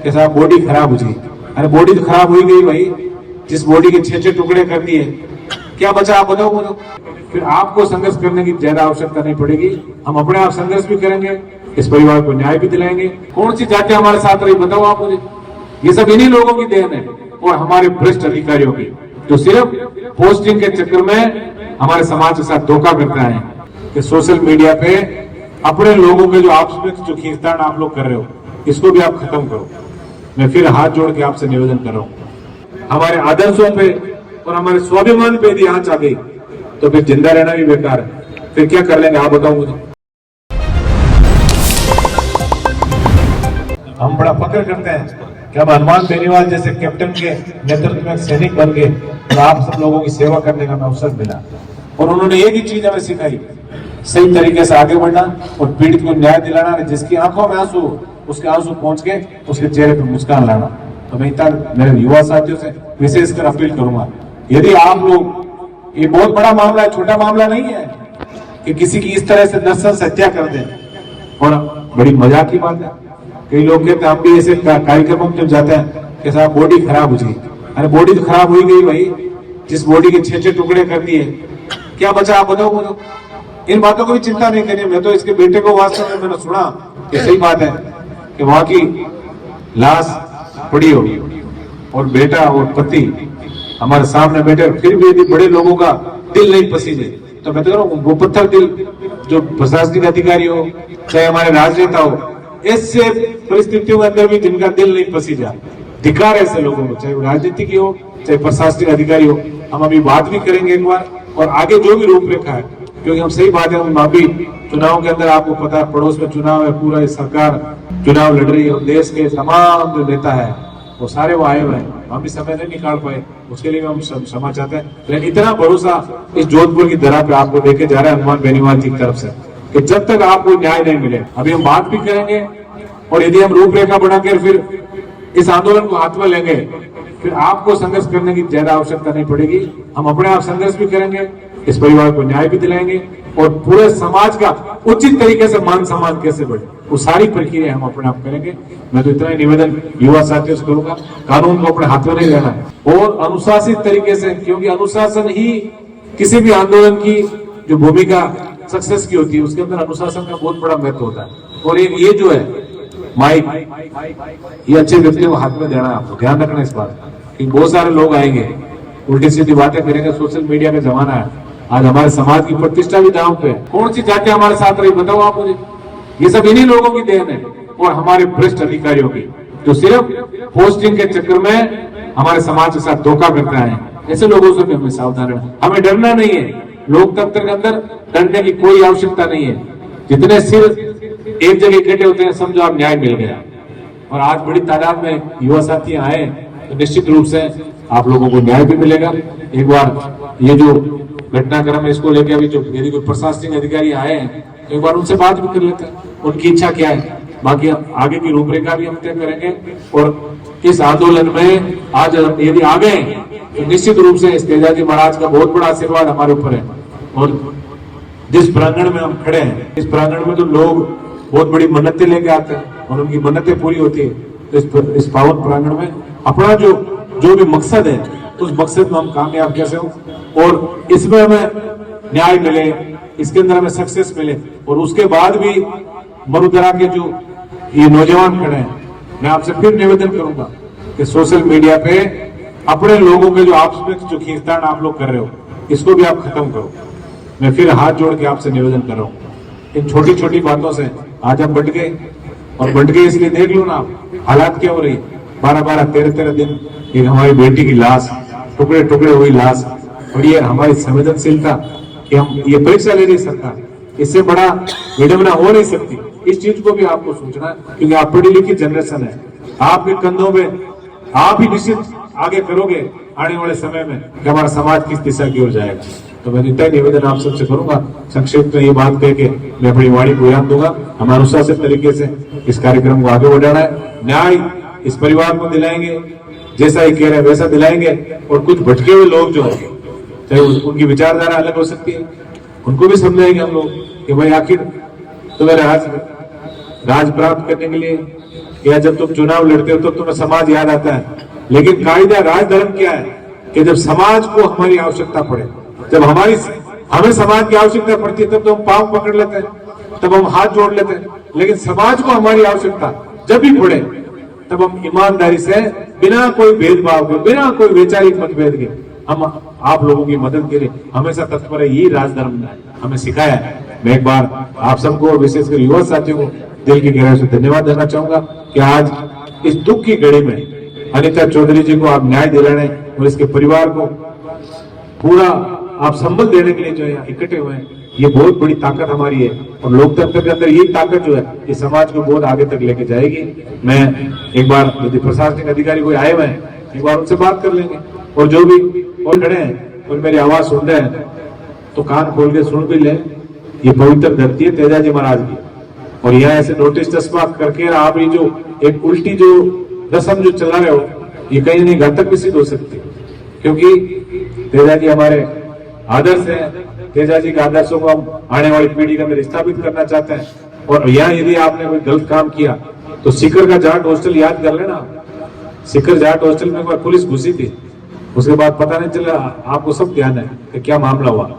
कि साहब बॉडी खराब हो जाएगी। अरे बॉडी तो खराब हो ही गई भाई, जिस बॉडी के 6-6 टुकड़े कर दिए, क्या बचा आप बताओ मुझे। फिर आपको संघर्ष करने की ज्यादा आवश्यकता नहीं पड़ेगी, हम अपने आप संघर्ष भी करेंगे, इस परिवार को न्याय भी दिलाएंगे। कौन सी जाति हमारे साथ रही बताओ आप मुझे। ये सब इन्हीं लोगों की देन है और हमारे भ्रष्ट अधिकारियों की, जो सिर्फ पोस्टिंग के चक्कर में हमारे समाज के साथ धोखा करता है। कि सोशल मीडिया पे अपने लोगों के जो आपस में जो खींचतान आप लोग कर रहे हो, इसको भी आप खत्म करो। मैं फिर हाथ जोड़ के आपसे निवेदन कर रहा हूँ। हमारे आदर्शों पे और हमारे स्वाभिमान पे यदि आंच आ गई तो फिर जिंदा रहना भी बेकार है। फिर क्या कर लेंगे आप बताओ मुझे। हम बड़ा फक्र करते हैं कि हम हनुमान बेनीवाल जैसे कैप्टन के नेतृत्व में सैनिक बन गए और आप सब लोगों की सेवा करने का हमें अवसर मिला। और उन्होंने एक ही चीज हमें सिखाई, सही तरीके से आगे बढ़ना और पीड़ित को न्याय दिलाना। जिसकी आंखों में आंसू, उसके आंसू पहुंच के उसके चेहरे पर मुस्कान लाना। तो मैं इतना मेरे युवा साथियों से विशेषकर अपील करूंगा, यदि आप लोग, ये बहुत बड़ा मामला है, छोटा मामला नहीं है कि किसी की इस तरह से नर्संस हत्या कर दें। और बड़ी मजाक की बात है, कई लोग कहते हैं हम भी ऐसे कार्यक्रमों में जाते हैं कि साहब बॉडी खराब हो जाएगी। अरे बॉडी तो खराब हो ही गई भाई, जिस बॉडी के 6-6 टुकड़े कर दिए, क्या बचा आप बताओ मुझे। इन बातों को भी चिंता नहीं करनी। मैं तो इसके बेटे को वास्तव में मैंने सुना कि सही बात है कि वहां की लाश पड़ी हो और बेटा और पति हमारे सामने बैठे, फिर भी यदि बड़े लोगों का दिल नहीं पसीजे तो मैं तो कह रहा हूँ वो पत्थर दिल जो प्रशासनिक अधिकारी हो चाहे हमारे राजनेता हो, ऐसे परिस्थितियों के अंदर भी जिनका दिल नहीं पसीजा, धिक्कार ऐसे लोगों को, चाहे वो राजनीतिक हो चाहे प्रशासनिक अधिकारी हो। हम अभी बात भी करेंगे एक बार, और आगे जो भी रूपरेखा है, क्योंकि हम सही बात है, हम अभी चुनाव के अंदर आपको पता है पड़ोस में चुनाव है, पूरा सरकार चुनाव लड़ रही है और देश के तमाम जो नेता है वो सारे वो आए हुए हैं। हम भी समय नहीं निकाल पाए, उसके लिए हम क्षमा चाहते हैं। लेकिन इतना भरोसा इस जोधपुर की धरा पे आपको देके जा रहा है हनुमान बेनीवाल जी की तरफ से कि जब तक आपको न्याय नहीं मिले, अभी हम बात भी करेंगे और यदि हम रूपरेखा बनाकर फिर इस आंदोलन को हाथ में लेंगे, फिर आपको संघर्ष करने की ज्यादा आवश्यकता नहीं पड़ेगी, हम अपने आप संघर्ष भी करेंगे, इस परिवार को न्याय भी दिलाएंगे और पूरे समाज का उचित तरीके से मान सम्मान कैसे बढ़े वो सारी प्रक्रिया हम अपने आप करेंगे। मैं तो इतना ही निवेदन युवा साथियों से करूंगा, कानून को अपने हाथ में नहीं लेना है और अनुशासित तरीके से, क्योंकि अनुशासन ही किसी भी आंदोलन की जो भूमिका सक्सेस की होती है उसके अंदर अनुशासन का बहुत बड़ा महत्व होता है। और ये जो है माइक, ये अच्छे व्यक्तियों को हाथ में देना है, आपको ध्यान रखना इस बात कि बहुत सारे लोग आएंगे उल्टी सीधी बातें करेंगे। सोशल मीडिया का जमाना है, आज हमारे समाज की प्रतिष्ठा भी दांव पे। कौन सी जाति हमारे साथ रही बताओ आप मुझे। ये सब इन्हीं लोगों की देन है और हमारे भ्रष्ट अधिकारियों की, जो सिर्फ पोस्टिंग के चक्कर में हमारे समाज के साथ धोखा करता है। ऐसे लोगों से भी हमें सावधान रहना, हमें डरना नहीं है। लोकतंत्र के अंदर डरने की कोई आवश्यकता नहीं है। जितने सिर एक जगह इकट्ठे होते हैं समझो आप न्याय मिल गया। और आज बड़ी तादाद में युवा साथी आए तो निश्चित रूप से आप लोगों को न्याय भी मिलेगा। एक बार ये जो घटनाक्रम है इसको लेकर अभी जो यदि कोई प्रशासनिक अधिकारी आए हैं तो एक बार उनसे बात भी कर लेते हैं, उनकी इच्छा क्या है। बाकी आगे की रूपरेखा भी हम तय करेंगे और इस आंदोलन में आज यदि आ गए तो निश्चित रूप से इस तेजाजी महाराज का बहुत बड़ा आशीर्वाद हमारे ऊपर है। और जिस प्रांगण में हम खड़े हैं, इस प्रांगण में तो लोग बहुत बड़ी मन्नतें लेके आते हैं और उनकी मन्नतें पूरी होती है। तो इस पावन प्रांगण में अपना जो भी मकसद है उस मकसद में हम कामयाब कैसे हो और इसमें हमें न्याय मिले, इसके अंदर हमें सक्सेस मिले। और उसके बाद भी मरुधरा के जो ये नौजवान खड़े हैं, मैं आपसे फिर निवेदन करूंगा कि सोशल मीडिया पे अपने लोगों के जो आपस में जो खींचतान आप लोग कर रहे हो, इसको भी आप खत्म करो। मैं फिर हाथ जोड़ के आपसे निवेदन कर रहा हूँ। इन छोटी छोटी बातों से आज हम बंट गए, और बंट गए इसलिए देख लो ना आप हालात क्या हो रही, 12-12, 13-13 दिन एक हमारी बेटी की लाश, टुकड़े टुकड़े हुई लाश। और ये हमारी संवेदनशीलता कि हम ये परीक्षा ले रही सरकार, इससे बड़ा विडंबना हो नहीं सकती। इस चीज को भी आपको सोचना है, क्योंकि आप पढ़ी लिखी जनरेशन है, आपके कंधों में आप ही निश्चित आगे करोगे आने वाले समय में कि हमारा समाज किस दिशा की ओर जाएगा। तो मैं इतना निवेदन आप सबसे करूंगा। संक्षिप्त में ये बात कह के मैं अपनी वाणी को विराम दूंगा। हमें अनुशासित तरीके से इस कार्यक्रम को आगे बढ़ाना है, न्याय इस परिवार को दिलाएंगे, जैसा ही कह रहे हैं वैसा दिलाएंगे। और कुछ भटके हुए लोग जो है, चाहे उनकी विचारधारा अलग हो सकती है, उनको भी समझाएंगे हम लोग कि भाई आखिर तुम्हें राज प्राप्त करने के लिए कि जब तुम चुनाव लड़ते हो तो तुम्हें समाज याद आता है, लेकिन कायदा राजधर्म क्या है कि जब समाज को हमारी आवश्यकता पड़े, जब हमें समाज की आवश्यकता पड़ती है, तब तो हम पांव पकड़ लेते हैं, तब हम हाथ जोड़ लेते हैं। लेकिन समाज को हमारी आवश्यकता जब भी पड़े, तब हम ईमानदारी से बिना कोई भेदभाव के, बिना कोई वैचारिक मतभेद के हम आप लोगों की मदद के लिए हमेशा तत्पर है। यही राजधर्म हमें सिखाया है। मैं एक बार आप सबको, विशेषकर युवा साथियों को दिल की गहराई से धन्यवाद देना चाहूंगा कि आज इस दुख की घड़ी में अनीता चौधरी जी को आप न्याय दिलाने और इसके परिवार को पूरा आप संबल देने के लिए जो है इकट्ठे हुए हैं, ये बहुत बड़ी ताकत हमारी है। और लोकतंत्र के अंदर ये ताकत जो है ये समाज को बहुत आगे तक लेके जाएगी। मैं एक बार यदि प्रशासनिक अधिकारी कोई आए हुए हैं, एक बार उनसे बात कर लेंगे, और जो भी और खड़े हैं और मेरी आवाज सुन रहे हैं तो कान खोल के सुन भी ले। ये पवित्र धरती है तेजाजी महाराज की, और यहाँ ऐसे नोटिस चस्पा करके आप ये जो एक उल्टी जो रस्म जो चला रहे हो, ये कहीं नहीं घातक भी सिद्ध हो सकती, क्योंकि तेजाजी हमारे आदर्श है। तेजाजी के आदर्शों को हम आने वाली पीढ़ी के अंदर स्थापित करना चाहते हैं। और यहाँ यदि आपने कोई गलत काम किया तो सीकर का जाट हॉस्टल याद कर लेना। सीकर जाट हॉस्टल में एक बार पुलिस घुसी थी, उसके बाद पता नहीं चला, आपको सब ध्यान है कि क्या मामला हुआ।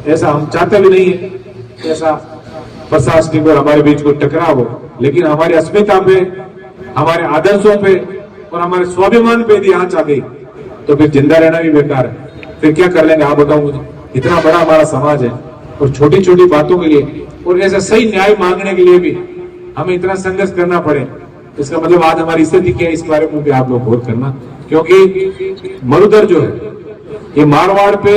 ऐसा हम चाहते भी नहीं है, ऐसा प्रशासनिक और हमारे बीच कोई टकराव हो, लेकिन हमारी अस्मिता पे, हमारे आदर्शों पे और हमारे स्वाभिमान पे यदि आंच आ गई तो फिर जिंदा रहना भी बेकार है। फिर क्या कर लेंगे आप बताओ मुझे। इतना बड़ा हमारा समाज है और छोटी छोटी बातों के लिए और ऐसा सही न्याय मांगने के लिए भी हमें इतना संघर्ष करना पड़े, इसका मतलब आज हमारी स्थिति क्या है, इस बारे में भी आप लोग गौर करना। क्योंकि मरुधर जो है ये मारवाड़ पे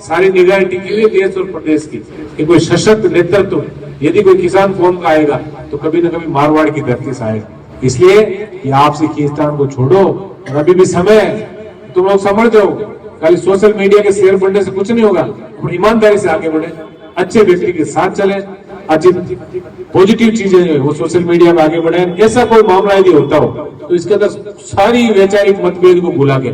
सारी निगाहें टिकी हुई देश और प्रदेश की, कि कोई सशक्त नेतृत्व यदि कोई किसान कौम का आएगा तो कभी न कभी मारवाड़ की धरती से आएगा। इसलिए ये आपसी खींचतान को छोड़ो और अभी भी समय है, तुम लोग समझ जाओ। खाली सोशल मीडिया के शेयर बढ़ने से कुछ नहीं होगा, ईमानदारी से आगे बढ़े, अच्छे व्यक्ति के साथ चले, अच्छी पॉजिटिव चीजें जो है वो सोशल मीडिया में आगे बढ़े। ऐसा कोई मामला यदि होता हो तो इसके अंदर सारी वैचारिक मतभेद को भुला के